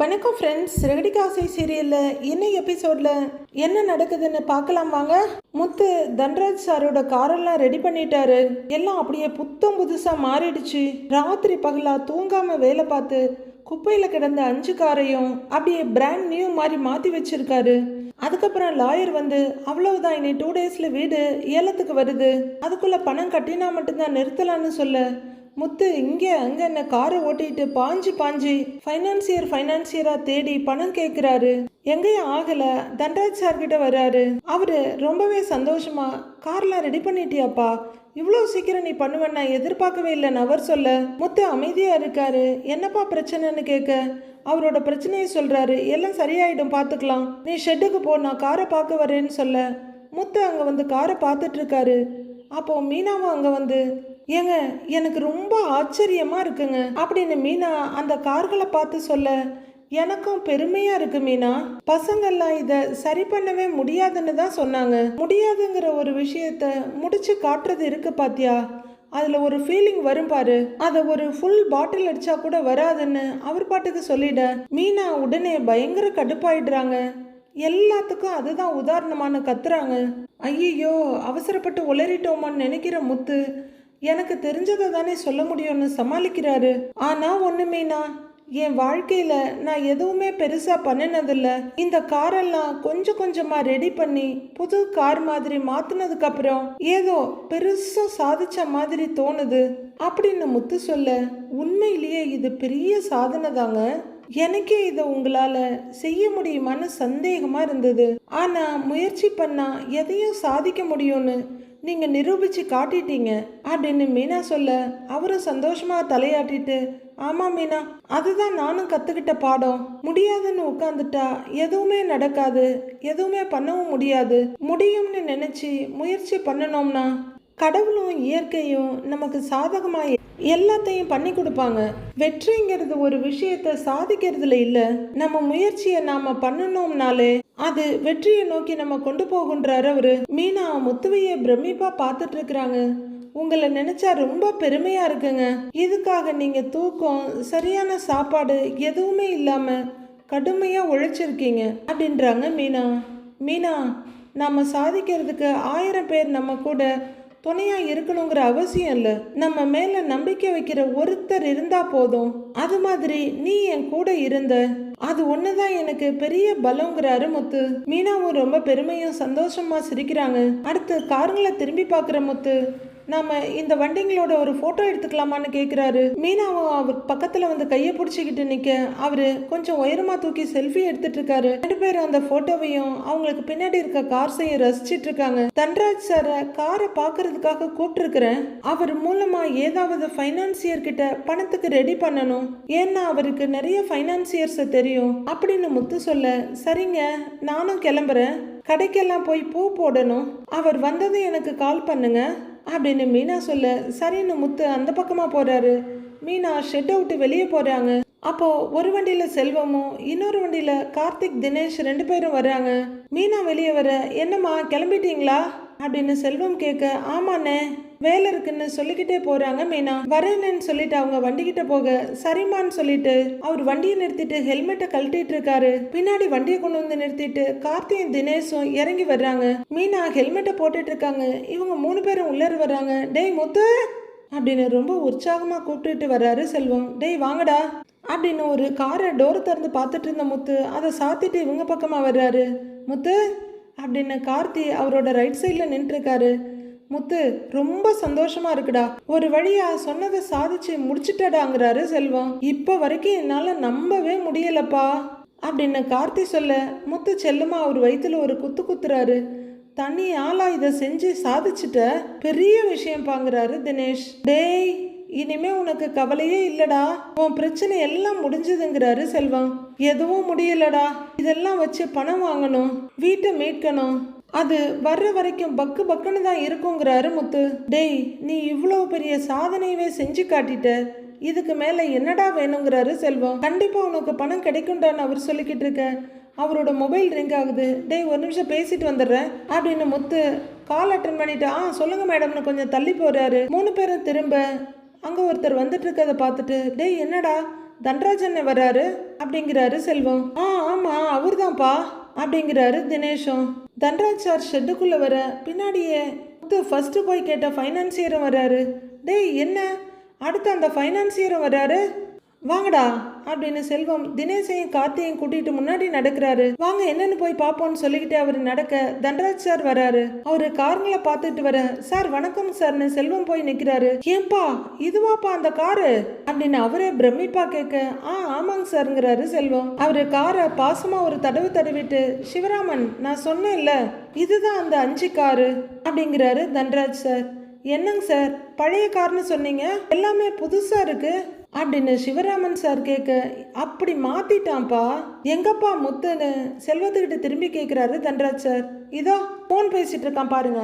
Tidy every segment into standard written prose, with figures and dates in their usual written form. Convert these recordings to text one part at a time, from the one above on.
வணக்கம் ஃப்ரெண்ட்ஸ், ரெகடிகாசை சீரியலில் இன்னைக்கு எபிசோடில் என்ன நடக்குதுன்னு பார்க்கலாம் வாங்க. முத்து தன்ராஜ் சாரோட காரெல்லாம் ரெடி பண்ணிட்டாரு. எல்லாம் அப்படியே புத்தம் புதுசாக மாறிடுச்சு. ராத்திரி பகலாக தூங்காமல் வேலை பார்த்து குப்பையில் கிடந்த 5 காரையும் அப்படியே பிராண்ட் நியூ மாதிரி மாற்றி வச்சிருக்காரு. அதுக்கப்புறம் லாயர் வந்து அவ்வளவுதான், இனி 2 டேஸில் வீடு ஏலத்துக்கு வருது, அதுக்குள்ளே பணம் கட்டினா மட்டும்தான் நிறுத்தலான்னு சொல்ல முத்து இங்கே அங்கே என்ன காரை ஓட்டிட்டு பாஞ்சு ஃபைனான்சியரா தேடி பணம் கேட்குறாரு. எங்கேயும் ஆகலை. தன்ராஜ் சார்கிட்ட வர்றாரு. அவரு ரொம்பவே சந்தோஷமா, கார்லாம் ரெடி பண்ணிட்டியாப்பா, இவ்வளோ சீக்கிரம் நீ பண்ணுவேன் நான் எதிர்பார்க்கவே இல்லைன்னு அவர் சொல்ல முத்து அமைதியாக இருக்காரு. என்னப்பா பிரச்சனைன்னு கேட்க அவரோட பிரச்சனையை சொல்கிறாரு. எல்லாம் சரியாயிடும், பார்த்துக்கலாம், நீ ஷெட்டுக்கு போ, நான் காரை பார்க்க வரேன்னு சொல்ல முத்து அங்கே வந்து காரை பார்த்துட்டு இருக்காரு. அப்போ மீனாவும் அங்கே வந்து, ஏங்க எனக்கு ரொம்ப ஆச்சரியமா இருக்குங்க அப்படின்னு மீனா அந்த கார்களை பார்த்து சொல்ல எனக்கும் பெருமையா இருக்கு மீனா. பசங்கள்லாம் இதை சரி பண்ணவே முடியாதுன்னு தான் சொன்னாங்க. முடியாதுங்கிற ஒரு விஷயத்த முடிச்சு காட்டுறது இருக்கு பாத்தியா, அதுல ஒரு ஃபீலிங் வரும் பாரு, அதை ஒரு ஃபுல் பாட்டில் அடிச்சா கூட வராதுன்னு அவர் பாட்டுக்கு சொல்லிட மீனா உடனே பயங்கர கடுப்பாயிடுறாங்க. எல்லாத்துக்கும் அதுதான் உதாரணமான கத்துறாங்க. ஐயோ அவசரப்பட்டு உளறிட்டோமான்னு நினைக்கிற முத்து எனக்கு தெரிஞ்சதை தானே சொல்ல முடியும்னு சமாளிக்கிறாரு. ஆனா ஒண்ணு மீனா, என் வாழ்க்கையில நான் எதுவுமே பெருசா பண்ணினதில்ல. இந்த காரெல்லாம் கொஞ்சம் கொஞ்சமா ரெடி பண்ணி புது கார் மாதிரி மாத்தினதுக்கு அப்புறம் ஏதோ பெருசா சாதிச்ச மாதிரி தோணுது அப்படின்னு முத்து சொல்ல, உண்மையிலேயே இது பெரிய சாதனை தாங்க. எனக்கே இதை உங்களால செய்ய முடியுமான்னு சந்தேகமா இருந்தது. ஆனா முயற்சி பண்ணா எதையும் சாதிக்க முடியும்னு நீங்க நிரூபிச்சு காட்டிட்டீங்க அப்படின்னு மீனா சொல்ல அவரும் சந்தோஷமா தலையாட்டிட்டு, ஆமா மீனா, அதுதான் நானும் கத்துக்கிட்ட பாடம். முடியாதுன்னு உட்காந்துட்டா எதுவுமே நடக்காது, எதுவுமே பண்ணவும் முடியாது. முடியும்னு நினைச்சு முயற்சி பண்ணணும்னா கடவுளும் இயற்கையும் நமக்கு சாதகமா எல்லாத்தையும் பண்ணி கொடுப்பாங்க. வெற்றிங்கிறது ஒரு விஷயத்த சாதிக்கிறதுல இல்ல, நம்ம முயற்சியை நாம பண்ணணும்னாலே அது வெற்றியை நோக்கி நம்ம கொண்டு போகின்றாரு அவரு. மீனா முத்துவைய பிரமிப்பா பார்த்துட்டு இருக்கிறாங்க. உங்களை நினைச்சா ரொம்ப பெருமையா இருக்குங்க. இதுக்காக நீங்க தூக்கம், சரியான சாப்பாடு எதுவுமே இல்லாம கடுமையா உழைச்சிருக்கீங்க அப்படின்றாங்க மீனா. மீனா, நம்ம சாதிக்கிறதுக்கு 1000 பேர் நம்ம கூட துணையா இருக்கணுங்கிற அவசியம் இல்லை. நம்ம மேல நம்பிக்கை வைக்கிற ஒருத்தர் இருந்தா போதும். அது மாதிரி நீ என் கூட இருந்த, அது ஒண்ணுதான் எனக்கு பெரிய பலங்கிறாரு முத்து. மீனாவும் ரொம்ப பெருமையும் சந்தோஷமா சிரிக்கிறாங்க. அடுத்து காருங்களை திரும்பி பார்க்குற முத்து, நாம இந்த வண்டிங்களோட ஒரு போட்டோ எடுத்துக்கலாமான்னு கேட்குறாரு. மீனாவும் அவர் பக்கத்துல வந்து கையை பிடிச்சிக்கிட்டு நிக்க அவரு கொஞ்சம் உயரமா தூக்கி செல்ஃபி எடுத்துட்டு இருக்காரு. 2 பேரும் அந்த போட்டோவையும் அவங்களுக்கு பின்னாடி இருக்க கார்ஸையும் ரசிச்சிட்டு இருக்காங்க. தன்ராஜ் சாரை காரை பார்க்கறதுக்காக கூப்பிட்டு இருக்கிறேன். அவர் மூலமா ஏதாவது ஃபைனான்சியர் கிட்ட பணத்துக்கு ரெடி பண்ணணும், ஏன்னா அவருக்கு நிறைய ஃபைனான்சியர்ஸ் தெரியும் அப்படின்னு முத்து சொல்ல, சரிங்க நானும் கிளம்புறேன், கடைக்கெல்லாம் போய் பூ போடணும், அவர் வந்ததும் எனக்கு கால் பண்ணுங்க அப்படின்னு மீனா சொல்ல சரின்னு முத்து அந்த பக்கமா போறாரு. மீனா ஷெட்டை விட்டு வெளியே போறாங்க. அப்போ ஒரு வண்டியில செல்வமும் இன்னொரு வண்டியில கார்த்திக், தினேஷ் 2 பேரும் வர்றாங்க. மீனா வெளியே வர, என்னம்மா கிளம்பிட்டீங்களா அப்படின்னு செல்வம் கேட்க, ஆமாண்ணே வேலை இருக்குன்னு சொல்லிக்கிட்டே போறாங்க. மீனா வரேன்னு சொல்லிட்டு அவங்க வண்டிக்கிட்ட போக சரிமான்னு சொல்லிட்டு அவர் வண்டியை நிறுத்திட்டு ஹெல்மெட்டை கழட்டிட்டு இருக்காரு. பின்னாடி வண்டியை கொண்டு வந்து நிறுத்திட்டு கார்த்தியும் தினேஷும் இறங்கி வர்றாங்க. மீனா ஹெல்மெட்டை போட்டுட்டு இருக்காங்க. இவங்க 3 பேரும் உள்ளர வர்றாங்க. டேய் முத்து அப்படின்னு ரொம்ப உற்சாகமா கூப்பிட்டுட்டு வர்றாரு செல்வம். டேய் வாங்கடா அப்படின்னு ஒரு காரை டோர் திறந்து பார்த்துட்டு இருந்த முத்து அதை சாத்திட்டு இவங்க பக்கமா வர்றாரு. முத்து அப்படின்னு கார்த்தி அவரோட ரைட் சைட்ல நின்று இருக்காரு. முத்து ரொம்ப சந்தோஷமா இருக்குடா, ஒரு வழியா சொன்னதை சாதிச்சு முடிச்சுட்டடாங்கிறாரு செல்வம். இப்ப வரைக்கும் என்னால நம்பவே முடியலப்பா அப்படின்னு கார்த்தி சொல்ல முத்து செல்லமா அவர் வயிற்றுல ஒரு குத்து குத்துறாரு. தனி ஆளா இதை செஞ்சு சாதிச்சுட்ட, பெரிய விஷயம் பாங்கிறாரு தினேஷ். டேய் இனிமே உனக்கு கவலையே இல்லடா, உன் பிரச்சனை எல்லாம் முடிஞ்சதுங்கிறாரு செல்வம். எதுவும் முடியலடா, இதெல்லாம் வச்சு பணம் வாங்கணும், வீட்டை மீட்கணும், அது வர்ற வரைக்கும் பக்கு பக்குன்னு தான் இருக்குங்கிறாரு முத்து. டேய் நீ இவ்வளோ பெரிய சாதனையவே செஞ்சு காட்டிட்ட, இதுக்கு மேல என்னடா வேணுங்கிறாரு செல்வம். கண்டிப்பா உனக்கு பணம் கிடைக்கும்டான்னு அவர் சொல்லிக்கிட்டு இருக்க அவரோட மொபைல் ரிங் ஆகுது. டேய் ஒரு நிமிஷம் பேசிட்டு வந்துடுறேன் அப்படின்னு முத்து கால் அட்டன் பண்ணிட்டு, சொல்லுங்க மேடம்னு கொஞ்சம் தள்ளி போறாரு. 3 பேரும் திரும்ப அங்கே ஒருத்தர் வந்துட்டு இருக்கதை பார்த்துட்டு, டேய் என்னடா தன்ராஜன் வராரு அப்படிங்கிறாரு செல்வம். ஆமா அவர்தான்ப்பா அப்படிங்கிறாரு தினேஷும். தன்ராஜ் சார் ஷெட்டுக்குள்ள வர பின்னாடியே முத்து ஃபர்ஸ்ட் போய் கேட்ட ஃபைனான்சியரும் வராரு. டேய் என்ன, அடுத்து அந்த ஃபைனான்சியரும் வராரு, வாங்கடா அப்படின்னு செல்வம் தினேஷையும் கார்த்தியையும் கூட்டிட்டு முன்னாடி நடக்கிறாரு. வாங்க என்னன்னு போய் பார்ப்போம்னு சொல்லிக்கிட்டு அவரு நடக்க தன்ராஜ் சார் வராரு. அவரு காருங்களை பார்த்துட்டு வர, சார் வணக்கம் சார்னு செல்வம் போய் நிக்கிறாரு. ஏன்பா இதுவாப்பா அந்த காரு அப்படின்னு அவரே பிரமிப்பா கேட்க, ஆமாங்க சார்ங்கிறாரு செல்வம். அவரு காரை பாசமா ஒரு தடவை தடவிட்டு, சிவராமன் நான் சொன்னேன்ல இதுதான் அந்த 5 காரு அப்படிங்கிறாரு தன்ராஜ் சார். என்னங்க சார் பழைய கார்னு சொன்னீங்க, எல்லாமே புதுசா இருக்கு அப்படின்னு சிவராமன் சார் கேட்க, அப்படி மாத்திட்டான்ப்பா எங்கப்பா முத்துன்னு செல்வத்துக்கிட்ட திரும்பி கேட்குறாரு தன்ராஜ் சார். இதோ ஃபோன் பேசிட்டு இருக்கான் பாருங்க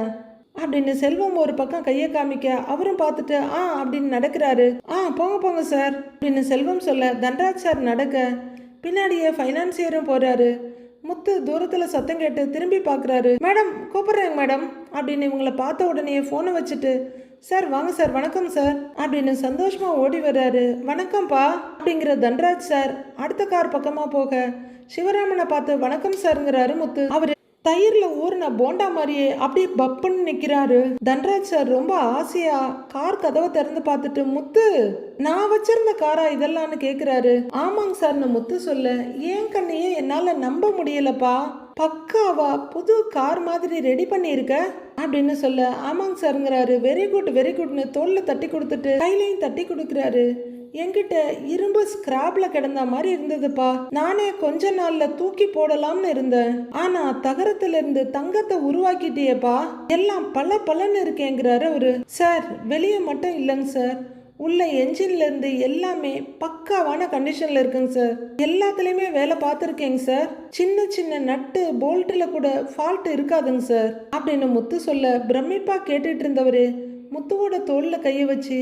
அப்படின்னு செல்வம் ஒரு பக்கம் கையை காமிக்க, அவரும் பார்த்துட்டு அப்படின்னு நடக்கிறாரு. போங்க போங்க சார் அப்படின்னு செல்வம் சொல்ல தன்ராஜ் சார் நடக்க பின்னாடியே ஃபைனான்சியரும் போறாரு. முத்து தூரத்துல சத்தம் கேட்டு திரும்பி பார்க்குறாரு. மேடம் கூப்பிடுறேங்க மேடம் அப்படின்னு இவங்களை பார்த்த உடனே ஃபோனை வச்சுட்டு, சார் வாங்க சார் வணக்கம் சார் அப்படின்னு சந்தோஷமா ஓடி வர்றாரு. வணக்கம்ப்பா அப்படிங்கிற தன்ராஜ் சார் அடுத்த கார் பக்கமா போக சிவராமனை பார்த்து வணக்கம் சார்ங்கிறாரு முத்து. அவரு தயிர்ல ஊறின போண்டா மாதிரியே அப்படியே பப்புன்னு நிக்கிறாரு. தன்ராஜ் சார் ரொம்ப ஆசையா கார் கதவை திறந்து பார்த்துட்டு, முத்து நான் வச்சிருந்த காரா இதெல்லாம்னு கேக்குறாரு. ஆமாங்க சார்னு முத்து சொல்ல, ஏன் கண்ணையே என்னால நம்ப முடியலப்பா, பக்காவா புது கார் மாதிரி ரெடி பண்ணியிருக்க அப்படின்னு சொல்ல, ஆமாங்க சாருங்கிறாரு. வெரி குட் வெரி குட்னு தோல்ல தட்டி கொடுத்துட்டு கையிலையும் தட்டி கொடுக்குறாரு. என்கிட்ட இரும்பு ஸ்கிராப்ல கிடந்த மாதிரி இருந்ததுப்பா, நானே கொஞ்ச நாள்ல தூக்கி போடலாம்னு இருந்தேன், ஆனா தகரத்துல இருந்து தங்கத்தை உருவாக்கிட்டியப்பா, எல்லாம் பல பலன்னு இருக்கேங்கிறாரு அவரு. சார் வெளியே மட்டும் இல்லைங்க சார், உள்ள என்ஜின்ல இருந்து எல்லாமே பக்காவான கண்டிஷன்ல இருக்குங்க சார், எல்லாத்துலயுமே வேலை பார்த்துருக்கேங்க சார், சின்ன சின்ன நட்டு போல்ட்ல கூட ஃபால்ட் இருக்காதுங்க சார் அப்படின்னு முத்து சொல்ல பிரமிப்பா கேட்டுட்டு இருந்தவரு முத்துவோட தோல்ல கையை வச்சு,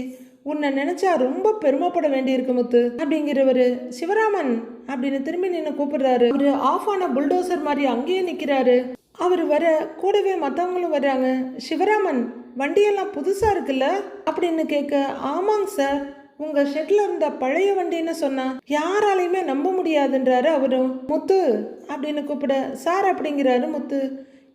உன்னை நினைச்சா ரொம்ப பெருமைப்பட வேண்டியிருக்கு முத்து அப்படிங்கிறவரு சிவராமன் அப்படின்னு திரும்பி நின்று கூப்பிடுறாரு. அவரு ஆஃப் ஆன புல்டோசர் மாதிரி அங்கேயே நிக்கிறாரு. அவர் வர கூடவே மற்றவங்களும் வர்றாங்க. சிவராமன் வண்டியெல்லாம் புதுசா இருக்குல்ல அப்படின்னு கேட்க, ஆமாங்க சார் உங்க ஷெட்ல இருந்த பழைய வண்டின்னு சொன்னா யாராலையுமே நம்ப முடியாதுன்றாரு அவரும். முத்து அப்படின்னு கூப்பிட, சார் அப்படிங்கிறாரு முத்து.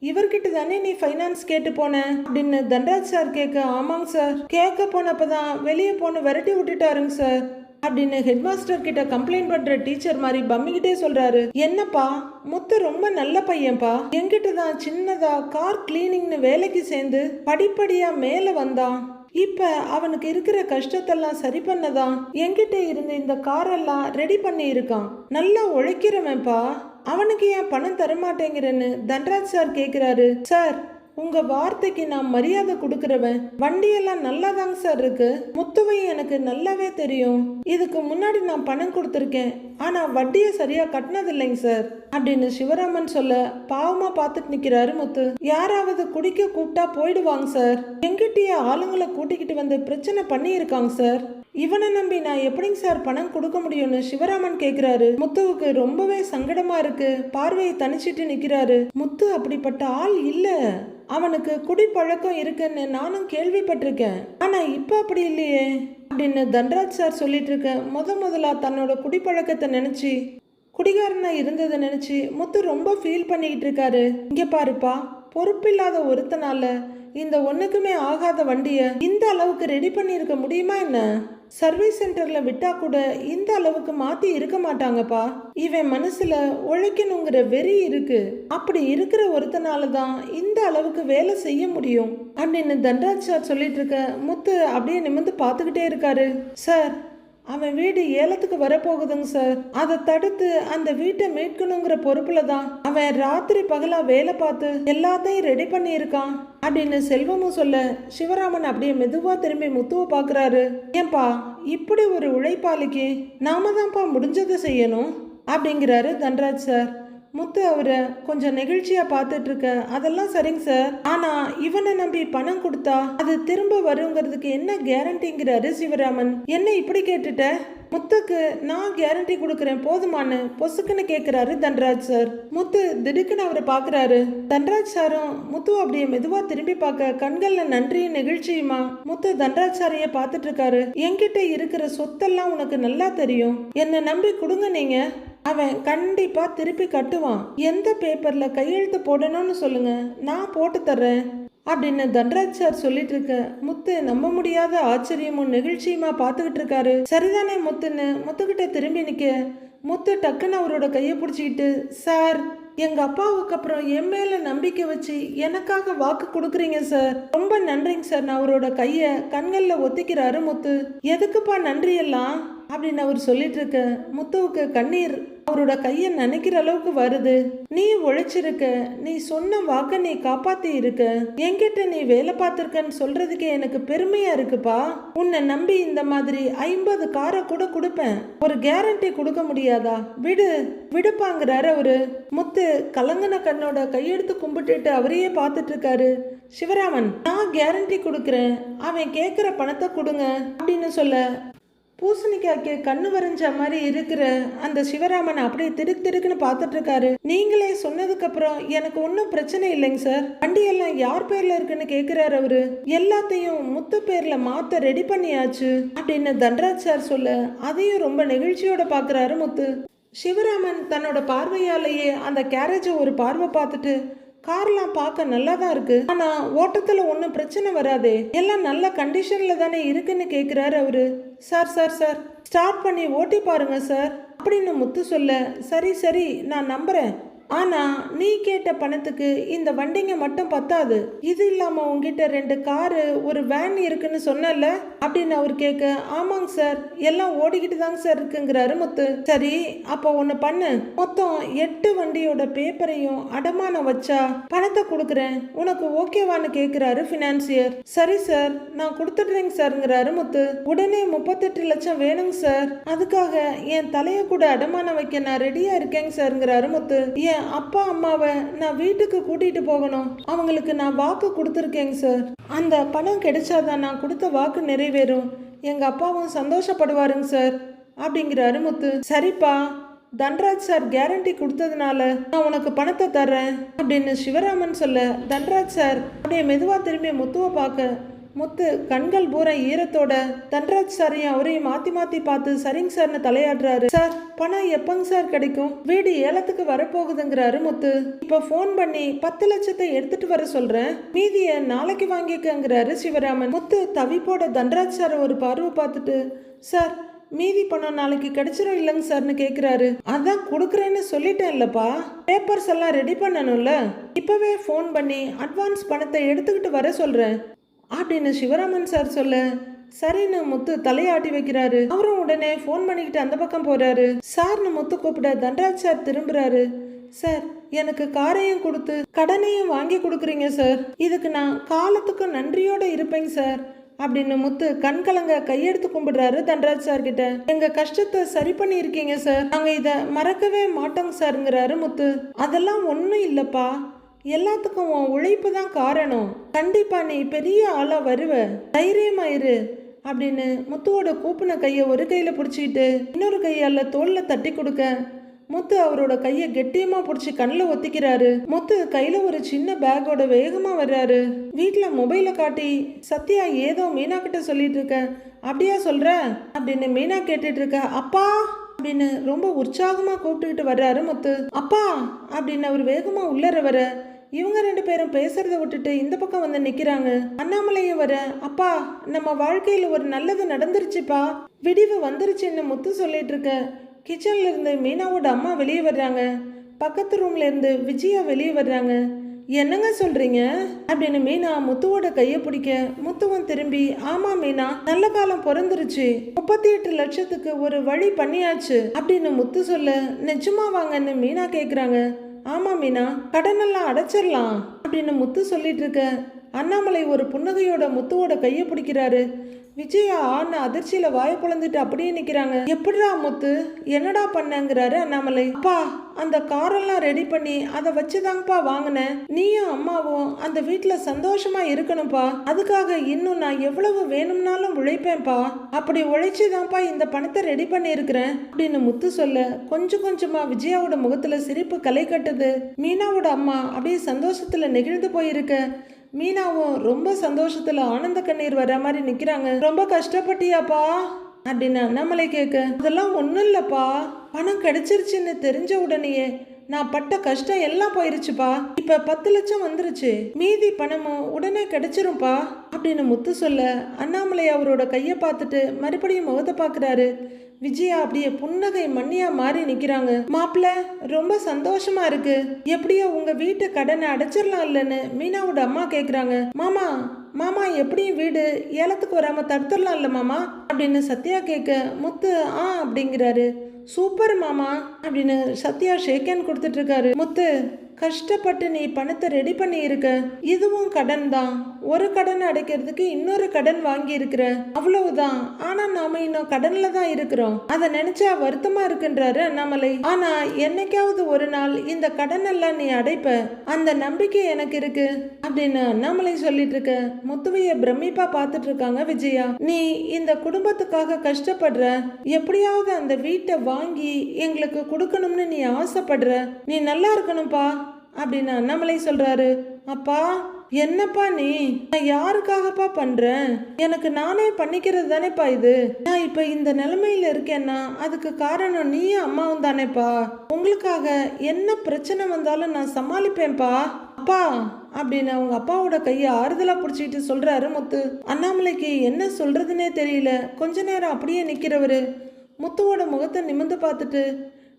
இவர்கிட்ட தானே நீ ஃபைனான்ஸ் கேட்டு போன அப்படின்னு தன்ராஜ் சார் கேட்க, ஆமாங்க சார் கேட்க போனப்பதான் வெளியே போன விரட்டி விட்டுட்டாருங்க சார் அப்படின்னு ஹெட்மாஸ்டர் கிட்ட கம்ப்ளைண்ட் பண்ற டீச்சர் மாதிரி பம்மிக்கிட்டே சொல்றாரு. என்னப்பா முத்து ரொம்ப நல்ல பையன்பா, என்கிட்ட தான் சின்னதா கார் கிளீனிங்னு வேலைக்கு சேர்ந்து படிப்படியா மேல வந்தான், இப்ப அவனுக்கு இருக்கிற கஷ்டத்தெல்லாம் சரி பண்ணதான் என்கிட்ட இருந்து இந்த காரெல்லாம் ரெடி பண்ணி இருக்கான், நல்லா உழைக்கிறவன்பா, அவனுக்கு ஏன் பணம் தரமாட்டேங்கிறேன்னு தன்ராஜ் சார் கேக்குறாரு. சார் உங்க வார்த்தைக்கு நான் மரியாதை கொடுக்கறவன், வண்டியெல்லாம் நல்லாதாங்க சார் இருக்கு, முத்துவையும் எனக்கு நல்லாவே தெரியும், இதுக்கு முன்னாடி நான் பணம் கொடுத்துருக்கேன், ஆனா வட்டியை சரியா கட்டினது இல்லைங்க சார் அப்படின்னு சிவராமன் சொல்ல பாவமா பார்த்துட்டு நிக்கிறாரு முத்து. யாராவது குடிக்க கூப்பிட்டா போயிடுவாங்க சார், எங்கிட்டயே ஆளுங்களை கூட்டிக்கிட்டு வந்து பிரச்சனை பண்ணி இருக்காங்க சார், இவனை நம்பி நான் எப்படிங்க சார் பணம் கொடுக்க முடியும்னு சிவராமன் கேக்குறாரு. முத்துவுக்கு ரொம்பவே சங்கடமா இருக்கு, பார்வையை தனிச்சிட்டு நிக்கிறாரு. முத்து அப்படிப்பட்ட ஆள் இல்ல, அவனுக்கு குடிப்பழக்கம் இருக்குன்னு நானும் கேள்விப்பட்டிருக்கேன், ஆனா இப்ப அப்படி இல்லையே அப்படின்னு தன்ராஜ் சார் சொல்லிட்டு இருக்க. முதலா தன்னோட குடிப்பழக்கத்தை நினைச்சு குடிகாரனா இருந்ததை நினைச்சு முத்து ரொம்ப ஃபீல் பண்ணிக்கிட்டு இருக்காரு. இங்க பாருப்பா, பொறுப்பில்லாத ஒருத்தனால இந்த ஒண்ணுக்குமே ஆகாத வண்டியை இந்த அளவுக்கு ரெடி பண்ணி இருக்க முடியுமா என்ன? சர்வீஸ் சென்டர்ல விட்டா கூட இந்த அளவுக்கு மாத்தி இருக்க மாட்டாங்கப்பா, இவன் மனசுல உழைக்கணுங்கிற வெறி இருக்கு, அப்படி இருக்கிற ஒருத்தனாலதான் இந்த அளவுக்கு வேலை செய்ய முடியும் அப்படின்னு தன்ராஜ் சார் சொல்லிட்டு இருக்க. முத்து அப்படியே நிமிர்ந்து பார்த்துக்கிட்டே இருக்காரு. சார் அவன் வீடு ஏலத்துக்கு வரப்போகுதுங்க சார், அதை தடுத்து அந்த வீட்டை மீட்கணுங்கிற பொறுப்புல தான் அவன் ராத்திரி பகலா வேலை பார்த்து எல்லாத்தையும் ரெடி பண்ணி இருக்கான் அப்படின்னு செல்வமும் சொல்ல சிவராமன் அப்படியே மெதுவா திரும்பி முத்துவை பாக்குறாரு. ஏன்பா இப்படி ஒரு உழைப்பாளிக்கு நாம தான்ப்பா முடிஞ்சதை செய்யணும் அப்படிங்கிறாரு தன்ராஜ் சார். முத்து அவரை கொஞ்சம் நெகிழ்ச்சியா பார்த்துட்டு இருக்க. அதெல்லாம் சரிங்க சார், ஆனா இவனை நம்பி பணம் கொடுத்தா அது திரும்ப வருங்கிறதுக்கு என்ன கேரண்டிங்கிறாரு சிவராமன். என்ன இப்படி கேட்டுட்ட? முத்துக்கு நான் கேரண்டி கொடுக்குறேன் போதுமானு பொசுக்குன்னு கேட்கிறாரு தன்ராஜ் சார். முத்து திடுக்குன்னு அவரை பாக்குறாரு. தன்ராஜ் சாரும் முத்து அப்படியே மெதுவா திரும்பி பார்க்க கண்கள்ல நன்றியும் நெகிழ்ச்சியுமா முத்து தன்ராஜ் சாரையே பார்த்துட்டு இருக்காரு. என்கிட்ட இருக்கிற சொத்தெல்லாம் உனக்கு நல்லா தெரியும், என்ன நம்பி கொடுங்க நீங்க, அவன் கண்டிப்பா திருப்பி கட்டுவான், எந்த பேப்பர்ல கையெழுத்து போடணும்னு சொல்லுங்க நான் போட்டு தர்றேன் அப்படின்னு தன்ராஜ் சார் சொல்லிட்டு இருக்க முத்து நம்ப முடியாத ஆச்சரியமும் நெகிழ்ச்சியுமா பார்த்துக்கிட்டு இருக்காரு. சரிதானே முத்துன்னு முத்துக்கிட்ட திரும்பி நிக்க முத்து டக்குன்னு அவரோட கையை பிடிச்சிக்கிட்டு, சார் எங்க அப்பாவுக்கு அப்புறம் என் மேல நம்பிக்கை வச்சு எனக்காக வாக்கு கொடுக்குறீங்க சார், ரொம்ப நன்றிங்க சார். நான் அவரோட கைய கண்கள்ல ஒத்திக்கிறாரு முத்து. எதுக்குப்பா நன்றி எல்லாம் அப்படின்னு அவர் சொல்லிட்டு இருக்க முத்துவுக்கு கண்ணீர் அவரோட கையை நினைக்கிற அளவுக்கு வருது. நீ உழைச்சிருக்க, நீ சொன்ன வாக்க நீ காப்பாத்தி இருக்க, என்கிட்ட நீ வேலை பார்த்திருக்கன்னு சொல்றதுக்கே எனக்கு பெருமையா இருக்குப்பா. உன்னை நம்பி இந்த மாதிரி 50 காரை கூட கொடுப்பேன், ஒரு கேரண்டி கொடுக்க முடியாதா, விடு விடுப்பாங்கிறாரு அவரு. முத்து கலங்கன கண்ணோட கையெடுத்து கும்பிட்டுட்டு அவரையே பார்த்துட்டு இருக்காரு. சிவராமன் நான் கேரண்டி கொடுக்குறேன், அவன் கேட்குற பணத்தை கொடுங்க அப்படின்னு சொல்ல பூசணிக்காய்க்கு கண்ணு வரைஞ்ச மாதிரி இருக்கிற அந்த சிவராமன் அப்படியே திடுக்குன்னு பார்த்துட்டு இருக்காரு. நீங்களே சொன்னதுக்கு அப்புறம் எனக்கு ஒன்றும் பிரச்சனை இல்லைங்க சார், வண்டி எல்லாம் யார் பேர்ல இருக்குன்னு கேட்கிறாரு அவரு. எல்லாத்தையும் முத்து பேர்ல மாத்த ரெடி பண்ணியாச்சு அப்படின்னு தன்ராஜ் சார் சொல்ல அதையும் ரொம்ப நெகிழ்ச்சியோட பாக்குறாரு முத்து. சிவராமன் தன்னோட பார்வையாலேயே அந்த கேரேஜை ஒரு பார்வை பார்த்துட்டு, கார்லாம் பார்க்க நல்லா தான் இருக்கு, ஆனா ஓட்டத்துல ஒன்றும் பிரச்சனை வராதே, எல்லாம் நல்ல கண்டிஷன்ல தானே இருக்குன்னு கேட்கிறாரு அவரு. சார் சார் சார் ஸ்டார்ட் பண்ணி ஓட்டி பாருங்க சார் அப்படின்னு முத்து சொல்ல, சரி சரி நான் நம்புறேன், ஆனா நீ கேட்ட பணத்துக்கு இந்த வண்டிங்க மட்டும் பத்தாது, இது இல்லாம உங்ககிட்ட 2 காரு ஒரு வேன் இருக்குன்னு சொன்னல அப்படின்னு அவர் கேட்க, ஆமாங்க சார் எல்லாம் ஓடிக்கிட்டு தாங்க சார் இருக்குங்கிறாரு முத்து. சரி அப்போ ஒண்ணு பண்ணு, மொத்தம் 8 வண்டியோட பேப்பரையும் அடமானம் வச்சா பணத்தை கொடுக்குறேன், உனக்கு ஓகேவான்னு கேட்கிறாரு பினான்சியர். சரி சார் நான் கொடுத்துடுறேங்க சார்ங்கிறாரு முத்து. உடனே 38 லட்சம் வேணுங்க சார், அதுக்காக என் தலைய கூட அடமானம் வைக்க நான் ரெடியா இருக்கேங்க சார்ங்கிறாரு முத்து. அப்பா அம்மாவை நான் வீட்டுக்கு கூட்டிட்டு போகணும், அவங்களுக்கு நான் வாக்கு கொடுத்துருக்கேங்க சார், அந்த பணம் கிடைச்சாதான் நான் கொடுத்த வாக்கு நிறைவேறும், எங்க அப்பாவும் சந்தோஷப்படுவாருங்க சார் அப்படிங்கிறாரு முத்து. சரிப்பா தன்ராஜ் சார் கேரண்டி கொடுத்ததுனால நான் உனக்கு பணத்தை தர்றேன் அப்படின்னு சிவராமன் சொல்ல தன்ராஜ் சார் அப்படியே மெதுவா திரும்பி முத்துவை பார்க்க முத்து கண்கள் பூரா ஈரத்தோட தன்ராஜ் சாரையும் அவரையும் மாத்தி மாத்தி பார்த்து சரிங்க சார்னு தலையாடுறாரு. சார் பணம் எப்பங்க சார் கிடைக்கும், வீடு ஏலத்துக்கு வரப்போகுதுங்கிறாரு முத்து. இப்ப போன் பண்ணி 10 லட்சத்தை எடுத்துட்டு வர சொல்றேன், மீதிய நாளைக்கு வாங்கிக்கங்கிறாரு சிவராமன். முத்து தவிப்போட தன்ராஜ் சார் ஒரு பார்வை பார்த்துட்டு, சார் மீதி பணம் நாளைக்கு கிடைச்சிரும் இல்லைங்க சார்னு கேட்குறாரு. அதான் கொடுக்குறேன்னு சொல்லிட்டேன் இல்லப்பா, பேப்பர்ஸ் எல்லாம் ரெடி பண்ணணும்ல, இப்பவே ஃபோன் பண்ணி அட்வான்ஸ் பணத்தை எடுத்துக்கிட்டு வர சொல்றேன் அப்படின்னு சிவராமன் சார் சொல்ல சரின்னு முத்து தலையாட்டி வைக்கிறாரு. அவரும் உடனே ஃபோன் பண்ணிக்கிட்டு அந்த பக்கம் போறாரு. சார்னு முத்து கூப்பிட தன்ராஜ் சார் திரும்புறாரு. சார் எனக்கு காரையும் கொடுத்து கடனையும் வாங்கி கொடுக்குறீங்க சார், இதுக்கு நான் காலத்துக்கு நன்றியோட இருப்பேங்க சார் அப்படின்னு முத்து கண்கலங்க கையெடுத்து கும்பிடுறாரு தன்ராஜ் சார் கிட்ட. எங்க கஷ்டத்தை சரி பண்ணி இருக்கீங்க சார், நாங்க இத மறக்கவே மாட்டோங்க சார்ங்கிறாரு முத்து. அதெல்லாம் ஒன்றும் இல்லப்பா, எல்லாத்துக்கும் உன் உழைப்பு தான் காரணம், கண்டிப்பா நீ பெரிய ஆளா வருவ, தைரியமாயிரு அப்படின்னு முத்துவோட கூப்பின கையை ஒரு கையில பிடிச்சிக்கிட்டு இன்னொரு கையால தோல்ல தட்டி கொடுக்க முத்து அவரோட கையை கெட்டியமா பிடிச்சி கண்ணில் ஒத்திக்கிறாரு. முத்து கையில ஒரு சின்ன பேக்கோட வேகமா வர்றாரு. வீட்டுல மொபைலை காட்டி சத்யா ஏதோ மீனா கிட்ட சொல்லிட்டு இருக்க, அப்படியா சொல்ற அப்படின்னு மீனா கேட்டுட்டு இருக்க. அப்பா அப்படின்னு ரொம்ப உற்சாகமா கூப்பிட்டுக்கிட்டு வர்றாரு முத்து. அப்பா அப்படின்னு அவர் வேகமா உள்ளர வர இவங்க 2 பேரும் பேசுறத விட்டுட்டு இந்த பக்கம் வந்து நிக்கிறாங்க. அண்ணாமலையும் வர, அப்பா நம்ம வாழ்க்கையில ஒரு நல்லது நடந்துருச்சுப்பா, விடிவு வந்துருச்சுன்னு முத்து சொல்லிட்டு இருக்க கிச்சன்ல இருந்து மீனாவோட அம்மா வெளியே வர்றாங்க. பக்கத்து ரூம்ல இருந்து விஜயா வெளியே வர்றாங்க. என்னங்க சொல்றீங்க அப்படின்னு மீனா முத்துவோட கைய பிடிக்க முத்துவன் திரும்பி, ஆமா மீனா நல்ல காலம் பிறந்துருச்சு, 38 லட்சத்துக்கு ஒரு வழி பண்ணியாச்சு அப்படின்னு முத்து சொல்ல, நிஜமா வாங்கன்னு மீனா கேக்குறாங்க. ஆமா மீனா கடனெல்லாம் அடைச்சிடலாம் அப்படின்னு முத்து சொல்லிட்டு இருக்க, அண்ணாமலை ஒரு புன்னகையோட முத்துவோட கையை பிடிக்கிறாரு. விஜயா ஆன அதிர்ச்சியில வாயை பொழந்துட்டு அப்படியே நிக்கிறாங்க. எப்படிடா முத்து, என்னடா பண்ணங்கிறாரு அண்ணாமலை. அப்பா, அந்த காரெல்லாம் ரெடி பண்ணி அதை வச்சுதாங்கப்பா வாங்கினேன். நீயும் அம்மாவும் அந்த வீட்டுல சந்தோஷமா இருக்கணும்ப்பா. அதுக்காக இன்னும் நான் எவ்வளவு வேணும்னாலும் உழைப்பேன்ப்பா. அப்படி உழைச்சுதான்ப்பா இந்த பணத்தை ரெடி பண்ணி இருக்கிறேன் அப்படின்னு முத்து சொல்ல கொஞ்சம் கொஞ்சமா விஜயாவோட முகத்துல சிரிப்பு களை கட்டுது. மீனாவோட அம்மா அப்படியே சந்தோஷத்துல நெகிழ்ந்து போயிருக்க. மீனாவும் ரொம்ப சந்தோஷத்துல ஆனந்த கண்ணீர் வர மாதிரி நிக்கிறாங்க. ரொம்ப கஷ்டப்பட்டியாப்பா அப்படின்னு அண்ணாமலை கேட்க, அதெல்லாம் ஒன்றும் இல்லப்பா, பணம் கிடைச்சிருச்சுன்னு தெரிஞ்ச உடனேயே நான் பட்ட கஷ்டம் எல்லாம் போயிருச்சுப்பா. இப்ப 10 லட்சம் வந்துருச்சு, மீதி பணமும் உடனே கிடைச்சிரும்பா அப்படின்னு முத்து சொல்ல அண்ணாமலை அவரோட கையை பார்த்துட்டு மறுபடியும் முகத்தை பார்க்குறாரு. விஜயா அப்படியே புன்னகை மண்ணியா மாறி நிக்கிறாங்க. மாப்பிள்ள, ரொம்ப சந்தோஷமா இருக்கு. எப்படியோ உங்க வீட்டு கடனை அடைச்சிடலாம் இல்லைன்னு மீனாவோட அம்மா கேக்குறாங்க. மாமா மாமா எப்படியும் வீடு ஏலத்துக்கு வராம தடுத்துடலாம் இல்ல மாமா அப்படின்னு சத்யா கேட்க முத்து அப்படிங்கிறாரு. சூப்பர் மாமா அப்படின்னு சத்யா ஷேக் ஹேண்ட் கொடுத்துட்டு இருக்காரு. முத்து, கஷ்டப்பட்டு நீ பணத்தை ரெடி பண்ணி இருக்க, இதுவும் கடன் தான். ஒரு கடன் அடைக்கிறதுக்கு இன்னொரு கடன் வாங்கி இருக்கிற, அவ்வளவுதான். ஆனா நாம இன்னும் கடன்ல தான் இருக்கிறோம். அதை நினைச்சா வருத்தமா இருக்குன்றாரு அண்ணாமலை. ஆனா என்னைக்காவது ஒரு நாள் இந்த கடன் எல்லாம் நீ அடைப்ப, அந்த நம்பிக்கை எனக்கு இருக்கு அப்படின்னு அண்ணாமலை சொல்லிட்டு இருக்க. முத்துவைய பிரமிப்பா பார்த்துட்டு இருக்காங்க விஜயா. நீ இந்த குடும்பத்துக்காக கஷ்டப்படுற, எப்படியாவது அந்த வீட்டை வாங்கி எங்களுக்கு கொடுக்கணும்னு நீ ஆசைப்படுற, நீ நல்லா இருக்கணும்பா அப்படின்னு அண்ணாமலை சொல்றாரு. அப்பா, என்னப்பா நீ, நான் யாருக்காகப்பா பண்றேன்? எனக்கு நானே பண்ணிக்கிறது தானேப்பா இது. நான் இப்ப இந்த நிலைமையில இருக்கேன்னா அதுக்கு காரணம் நீயும் அம்மாவும் தானேப்பா. உங்களுக்காக என்ன பிரச்சனை வந்தாலும் நான் சமாளிப்பேன்ப்பா அப்பா அப்படின்னு அவங்க அப்பாவோட கையை ஆறுதலா பிடிச்சிட்டு சொல்றாரு முத்து. அண்ணாமலைக்கு என்ன சொல்றதுன்னே தெரியல. கொஞ்ச நேரம் அப்படியே நிக்கிறவரு முத்துவோட முகத்தை நிமிர்ந்து பார்த்துட்டு,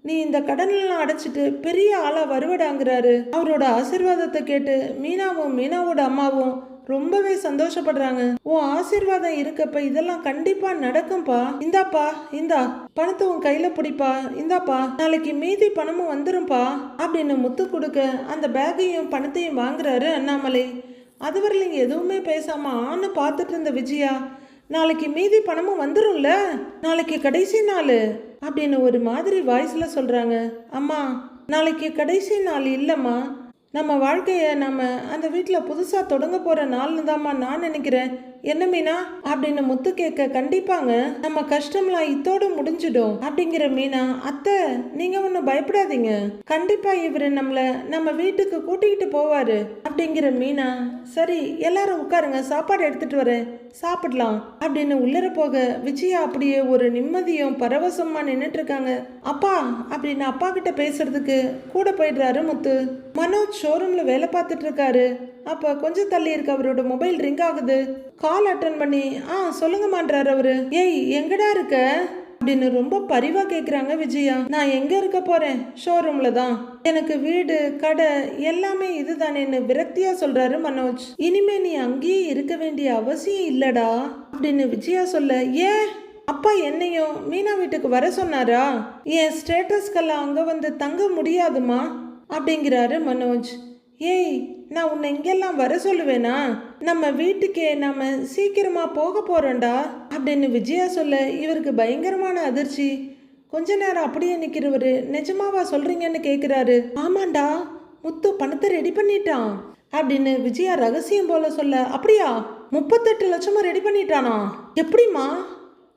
நீ இந்த கடனெல்லாம் அடைச்சிட்டு பெரிய ஆளா வருவடாங்கிறாரு. அவரோட ஆசீர்வாதத்தை கேட்டு மீனாவும் மீனாவோட அம்மாவும் ரொம்பவே சந்தோஷப்படுறாங்க. உன் ஆசீர்வாதம் இருக்கப்ப இதெல்லாம் கண்டிப்பா நடக்கும்பா. இந்தாப்பா, இந்தா பணத்தை உன் கையில பிடிப்பா, இந்தாப்பா, நாளைக்கு மீதி பணமும் வந்துரும்பா அப்படின்னு முத்து கொடுக்க அந்த பேக்கையும் பணத்தையும் வாங்குறாரு அண்ணாமலை. அதுவரையிலும் எதுவுமே பேசாம ஆன்னு பார்த்துட்டு இருந்த விஜயா, நாளைக்கு மீதி பணமும் வந்துரும்ல, நாளைக்கு கடைசி நாள் அப்படின்னு ஒரு மாதிரி வாய்ஸ்ல சொல்றாங்க. அம்மா, நாளைக்கு கடைசி நாள் இல்லம்மா, நம்ம வாழ்க்கைய நம்ம அந்த வீட்டில் புதுசா தொடங்க போற நாள்னு தாம்மா நான் நினைக்கிறேன். என்ன மீனா அப்படின்னு முத்து கேட்க, கண்டிப்பாங்க, நம்ம கஷ்டம்லாம் இத்தோடு முடிஞ்சிடும் அப்படிங்கிற மீனா. அத்தை, நீங்க ஒன்றும் பயப்படாதீங்க, கண்டிப்பா இவரு நம்மளை நம்ம வீட்டுக்கு கூட்டிகிட்டு போவாரு அப்படிங்கிற மீனா. சரி, எல்லாரும் உட்காருங்க, சாப்பாடு எடுத்துட்டு வரேன், சாப்பிடலாம் அப்படின்னு உள்ளர போக விஜயா அப்படியே ஒரு நிம்மதியும் பரவசமா நின்றுட்டு இருக்காங்க. அப்பா அப்படின்னு அப்பா கிட்ட பேசுறதுக்கு கூட போயிடுறாரு முத்து. மனோஜ் ஷோரூம்ல வேலை பார்த்துட்டு இருக்காரு. அப்ப கொஞ்சம் தள்ளி இருக்க அவரோட மொபைல் ரிங் ஆகுது. கால் அட்டன் பண்ணி சொல்லுங்கமான்றாரு அவரு. ஏய், எங்கடா இருக்க அப்படின்னு ரொம்ப பரிவா கேக்குறாங்க விஜயா. நான் எங்க இருக்க போறேன், ஷோரூம்ல தான். எனக்கு வீடு கடை எல்லாமே இதுதானேன்னு விரக்தியா சொல்றாரு மனோஜ். இனிமே நீ அங்கேயே இருக்க வேண்டிய அவசியம் இல்லடா அப்படின்னு விஜயா சொல்ல, ஏன் அப்பா என்னையும் மீனா வீட்டுக்கு வர சொன்னாரா? என் ஸ்டேட்டஸ்கெல்லாம் அங்க வந்து தங்க முடியாதுமா அப்படிங்கிறாரு மனோஜ். ஏய், நான் உன்னை இங்கெல்லாம் வர சொல்லுவேனா? நம்ம வீட்டுக்கே நாம சீக்கிரமா போக போறோம்டா அப்படின்னு விஜயா சொல்ல இவருக்கு பயங்கரமான அதிர்ச்சி. கொஞ்ச நேரம் அப்படியே நிக்கிறவரு, நிஜமாவா சொல்றீங்கன்னு கேக்குறாரு. ஆமாண்டா, முத்து பணத்தை ரெடி பண்ணிட்டான் அப்படின்னு விஜயா ரகசியம் போல சொல்ல, அப்படியா 38 லட்சமா ரெடி பண்ணிட்டானா? எப்படிமா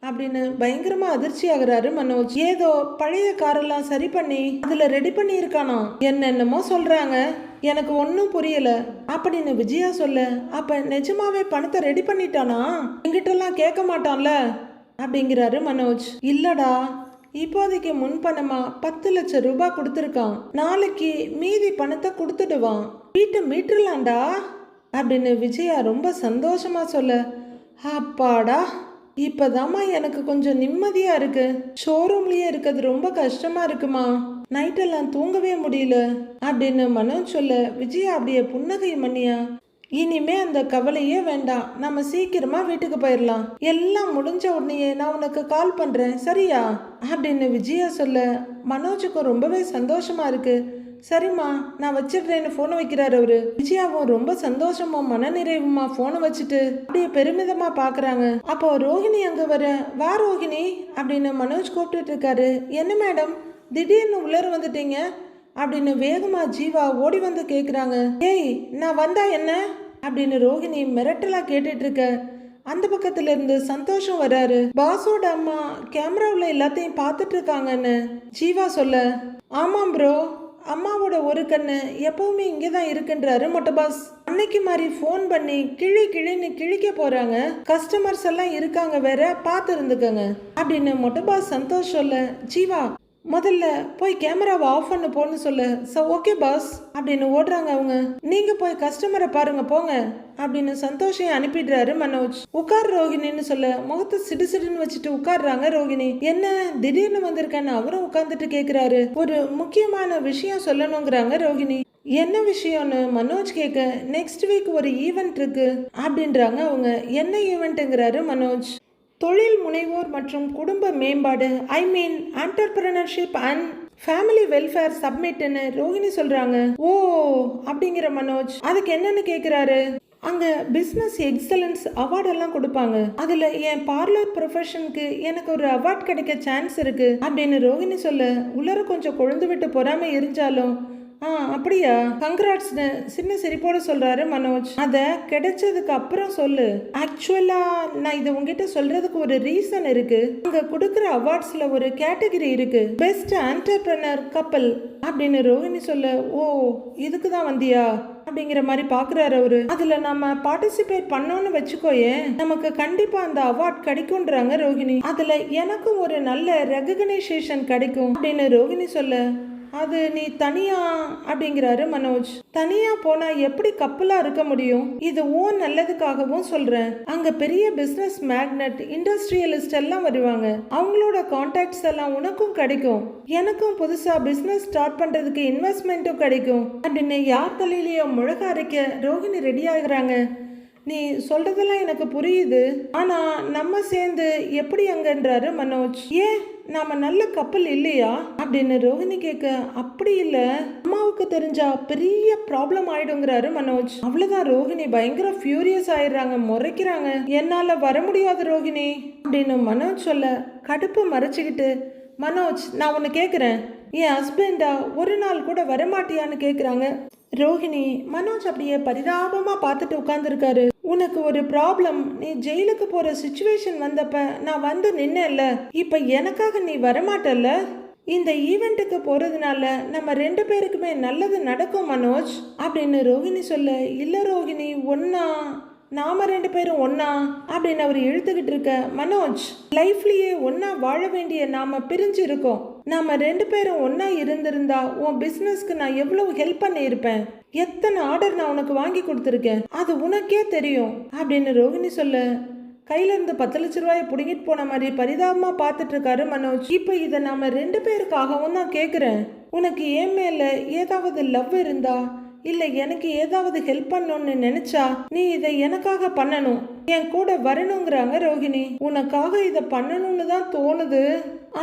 அப்படின்னு பயங்கரமா அதிர்ச்சி ஆகுறாரு மனோஜ். ஏதோ பழைய காரெல்லாம் சரி பண்ணி அதுல ரெடி பண்ணி இருக்கானா, என்னென்னமோ சொல்றாங்க, எனக்கு ஒன்றும் புரியல அப்படின்னு விஜயா சொல்ல, அப்ப நிஜமாவே பணத்தை ரெடி பண்ணிட்டானா? என்கிட்டலாம் கேட்க மாட்டான்ல அப்படிங்கிறாரு மனோஜ். இல்லடா, இப்போதைக்கு முன்பணமா 10 லட்சம் ரூபாய் கொடுத்துருக்கான். நாளைக்கு மீதி பணத்தை கொடுத்துடுவான், வீட்டை மீட்டுலாம்டா அப்படின்னு விஜயா ரொம்ப சந்தோஷமா சொல்ல, அப்பாடா, இப்பதாம்மா எனக்கு கொஞ்சம் நிம்மதியா இருக்கு. ஷோரூம்லயே இருக்கிறது ரொம்ப கஷ்டமா இருக்குமா, நைட்டெல்லாம் தூங்கவே முடியல அப்படின்னு மனோஜ் சொல்ல விஜயா அப்படியே புன்னகை மணியா. இனிமே அந்த கவலையே வேண்டாம், நம்ம சீக்கிரமா வீட்டுக்கு போயிடலாம். எல்லாம் முடிஞ்ச உடனே நான் உனக்கு கால் பண்றேன், சரியா அப்படின்னு விஜயா சொல்ல மனோஜுக்கு ரொம்பவே சந்தோஷமா இருக்கு. சரிம்மா நான் வச்சிடுறேன்னு ஃபோனை வைக்கிறாரு அவரு. விஜயாவும் ரொம்ப சந்தோஷமா மனநிறைவுமா ஃபோனை வச்சுட்டு அப்படியே பெருமிதமா பாக்குறாங்க. அப்போ ரோஹிணி அங்க வா ரோஹிணி அப்படின்னு மனோஜ் கூப்பிட்டுட்டு இருக்காரு. என்ன மேடம் திடீர்னு உள்ளர வந்துட்டீங்க அப்படின்னு வேகமா ஜீவா ஓடி வந்து கேக்குறாங்க. ஏய் நான் வந்தா என்ன அப்படின்னு ரோஹிணி மிரட்டலா கேட்டுட்டு இருக்க. அந்த பக்கத்துல இருந்து சந்தோஷம் வராரு. பாஸோட அம்மா கேமராவில் எல்லாத்தையும் பார்த்துட்டு இருக்காங்கன்னு ஜீவா சொல்ல, ஆமாம் ப்ரோ, அம்மாவோட ஒரு கண்ணு எப்பவுமே இங்கே தான் இருக்குன்றாரு மொட்டை பாஸ். அன்னைக்கு மாதிரி ஃபோன் பண்ணி கிழின்னு கிழிக்க போறாங்க, கஸ்டமர்ஸ் எல்லாம் இருக்காங்க வேற, பார்த்து இருந்துக்கங்க அப்படின்னு மொட்டை பாஸ் சந்தோஷ் சொல்ல, ஜீவா முதல்ல போய் கேமராவை ஆஃப் பண்ண போன்னு சொல்லு. ஓகே பாஸ் அப்படின்னு ஓடுறாங்க அவங்க. நீங்க போய் கஸ்டமரை பாருங்க போங்க அப்படின்னு சந்தோஷம் அனுப்பிடுறாரு மனோஜ். உட்கார் ரோகிணின்னு சொல்ல முகத்தை சிடுசிடுன்னு வச்சுட்டு உட்கார்றாங்க ரோகிணி. என்ன திடீர்னு வந்திருக்கான்னு அவரும் உட்கார்ந்துட்டு கேக்குறாரு. ஒரு முக்கியமான விஷயம் சொல்லணுங்கிறாங்க ரோகிணி. என்ன விஷயம்னு மனோஜ் கேட்க, நெக்ஸ்ட் வீக் ஒரு ஈவெண்ட் இருக்கு அப்படின்றாங்க அவங்க. என்ன ஈவெண்ட்டுங்கிறாரு மனோஜ். தொழில் முனைவோர் மற்றும் குடும்ப மேம்பாடு, I mean entrepreneurship and family welfare சப்மிட்னு ரோஹிணி சொல்றாங்க. ஓ அப்படிங்கிற மனோஜ். அதுக்கு என்னன்னு கேக்குறாரு. அங்க பிசினஸ் எக்ஸலன்ஸ் அவார்டெல்லாம் கொடுப்பாங்க, அதுல என் பார்லர் ப்ரொஃபஷனுக்கு எனக்கு ஒரு அவார்ட் கிடைக்க சான்ஸ் இருக்கு அப்படின்னு ரோஹிணி சொல்ல, உள்ளர கொஞ்சம் கொழுந்து விட்டு பொறாம எரிஞ்சாலும் அப்படியா கங்க்ராட்ஸ்னு சின்ன சிரிப்போட சொல்றாரு மனோஜ். அத கிடைச்சதுக்கு அப்புறம் சொல்லு. ஆக்சுவலா நான் இதை உங்ககிட்ட சொல்றதுக்கு ஒரு ரீசன் இருக்கு. அங்க கொடுக்குற அவார்ட்ஸ்ல ஒரு கேட்டகரி இருக்கு, பெஸ்ட் ஆண்டர்பிரனர் கப்பல் அப்படின்னு ரோஹிணி சொல்ல, ஓ இதுக்கு தான் வந்தியா அப்படிங்கிற மாதிரி பாக்குறாரு அவரு. அதுல நம்ம பார்ட்டிசிபேட் பண்ணோம்னு வச்சுக்கோயே, நமக்கு கண்டிப்பா அந்த அவார்ட் கிடைக்கும்ன்றாங்க ரோஹிணி. அதுல எனக்கும் ஒரு நல்ல ரெகக்னைசேஷன் கிடைக்கும் அப்படின்னு ரோஹிணி சொல்ல, அது நீ தனியா அப்படிங்கிறாரு மனோஜ். தனியா போனா எப்படி கப்பலா இருக்க முடியும், இது ஓன் நல்லதுக்காகவும் சொல்றேன். அங்க பெரிய பிசினஸ் மேக்னட் இண்டஸ்ட்ரியலிஸ்ட் எல்லாம் வருவாங்க, அவங்களோட கான்டாக்ட்ஸ் எல்லாம் உனக்கும் கிடைக்கும், எனக்கும் புதுசா பிசினஸ் ஸ்டார்ட் பண்றதுக்கு இன்வெஸ்ட்மெண்ட்டும் கிடைக்கும் அப்படின்னு யார் தலையிலேயோ முழக அரைக்க ரோஹிணி ரெடி ஆகுறாங்க. நீ சொல்றதெல்லாம் எனக்கு புரியுது, ஆனா நம்ம சேர்ந்து எப்படி அங்கன்றாரு மனோஜ். ஏன் நாம நல்ல கப்பல் இல்லையா அப்படின்னு ரோஹிணி கேட்க, அப்படி இல்ல அம்மாவுக்கு தெரிஞ்சா பெரிய ப்ராப்ளம் ஆயிடுங்கிறாரு மனோஜ். அவ்வளவுதான் ரோஹிணி பயங்கர ஃபியூரியஸ் ஆயிடுறாங்க, முறைக்கிறாங்க. என்னால வர முடியாது ரோஹிணி அப்படின்னு மனோஜ் சொல்ல, கடுப்பு மறைச்சுக்கிட்டு, மனோஜ் நான் ஒன்னு கேக்குறேன், என் ஹஸ்பண்டா ஒரு நாள் கூட வரமாட்டியான்னு கேக்குறாங்க ரோஹிணி. மனோஜ் அப்படியே பரிதாபமா பார்த்துட்டு உட்கார்ந்துருக்காரு. உனக்கு ஒரு ப்ராப்ளம், நீ ஜெயிலுக்கு போற சிச்சுவேஷன் வந்தப்ப நான் வந்து நின்னேல்ல, இப்ப எனக்காக நீ வரமாட்டல்ல, இந்த ஈவெண்ட்டுக்கு போறதுனால நம்ம 2 பேருக்குமே நல்லது நடக்கும் மனோஜ் அப்படின்னு ரோஹிணி சொல்ல, இல்ல ரோஹிணி ஒன்னா நாம 2 பேரும் ஒன்னா அப்படின்னு அவர் இழுத்துக்கிட்டு இருக்க, மனோஜ் லைஃப்லயே ஒன்னா வாழ வேண்டிய நாம பிரிஞ்சு இருக்கோம், நாம 2 பேரும் ஒன்னா இருந்திருந்தா உன் பிசினஸ்க்கு நான் எவ்வளவு ஹெல்ப் பண்ணி இருப்பேன், எத்தனை ஆர்டர் நான் உனக்கு வாங்கி கொடுத்துருக்கேன், அது உனக்கே தெரியும் அப்படின்னு ரோஹிணி சொல்ல, கையில இருந்து 10 லட்ச ரூபாயை புடுங்கிட்டு போன மாதிரி பரிதாபமா பார்த்துட்டு இருக்காரு மனோஜ். இப்ப இதை நாம 2 பேருக்காகவும் தான் கேக்குறேன், உனக்கு என் மேல ஏதாவது லவ் இருந்தா இல்ல எனக்கு ஏதாவது ஹெல்ப் பண்ணணும்னு நினைச்சா நீ இதை எனக்காக பண்ணணும், என் கூட வரணுங்கிறாங்க ரோஹிணி. உனக்காக இதை பண்ணணும்னு தான் தோணுது,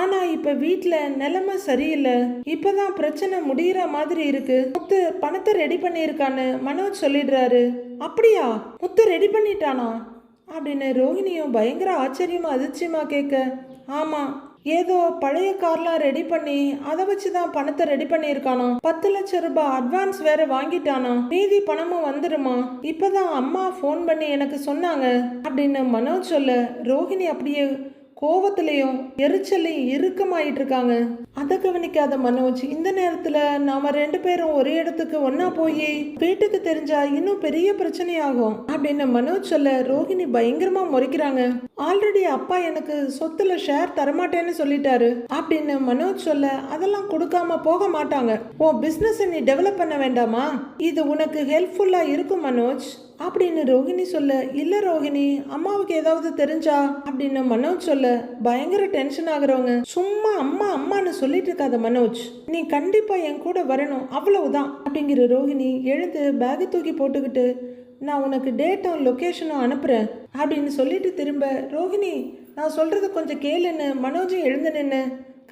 ஆனா இப்ப வீட்டுல நிலைமை சரியில்லை, இப்பதான் பிரச்சனை முடியற மாதிரி இருக்கு, முத்து பணத்தை ரெடி பண்ணியிருக்கான்னு மனோஜ் சொல்லிடுறாரு. அப்படியா முத்து ரெடி பண்ணிட்டானா அப்படின்னு ரோஹிணியும் பயங்கர ஆச்சரியமா அதிர்ச்சியமா கேட்க, ஆமா ஏதோ பழைய கார்லாம் ரெடி பண்ணி அதை வச்சுதான் பணத்தை ரெடி பண்ணியிருக்கானோ, 10 லட்சம் ரூபாய் அட்வான்ஸ் வேற வாங்கிட்டானா, மீதி பணமும் வந்துருமா, இப்பதான் அம்மா ஃபோன் பண்ணி எனக்கு சொன்னாங்க அப்படின்னு மனோஜ் சொல்ல, ரோஹிணி அப்படியே கோவத்திலையும் எரிச்சலையும் இறுக்கமாயிட்டு இருக்காங்க. அதை கவனிக்காத மனோஜ் இந்த நேரத்துல நாம 2 பேரும் ஒரே இடத்துக்கு ஒன்னா போய் வீட்டுக்கு தெரிஞ்சா இன்னும் பெரிய பிரச்சனையாகும் அப்படின்னு மனோஜ் சொல்ல, ரோஹிணி பயங்கரமா முறைக்கிறாங்க. ஆல்ரெடி அப்பா எனக்கு சொத்துல ஷேர் தரமாட்டேன்னு சொல்லிட்டாரு அப்படின்னு மனோஜ் சொல்ல, அதெல்லாம் கொடுக்காம போக மாட்டாங்க, உன் பிசினஸ் நீ டெவலப் பண்ண வேண்டாமா, இது உனக்கு ஹெல்ப்ஃபுல்லா இருக்கும் மனோஜ் அப்படின்னு ரோஹிணி சொல்ல, இல்ல ரோஹிணி அம்மாவுக்கு ஏதாவது தெரிஞ்சா அப்படின்னு மனோஜ் சொல்ல, பயங்கர டென்ஷன் ஆகுறவங்க, சும்மா அம்மா அம்மான்னு சொல்லிட்டு இருக்காத மனோஜ், நீ கண்டிப்பா என் கூட வரணும் அவ்வளவுதான் அப்படிங்கிற ரோஹிணி எழுந்து பேக் தூக்கி போட்டுக்கிட்டு, நான் உனக்கு டேட்டும் லொக்கேஷனும் அனுப்புறேன் அப்படின்னு சொல்லிட்டு திரும்ப, ரோஹிணி நான் சொல்றது கொஞ்சம் கேளுன்னு மனோஜும் எழுந்து நின்று,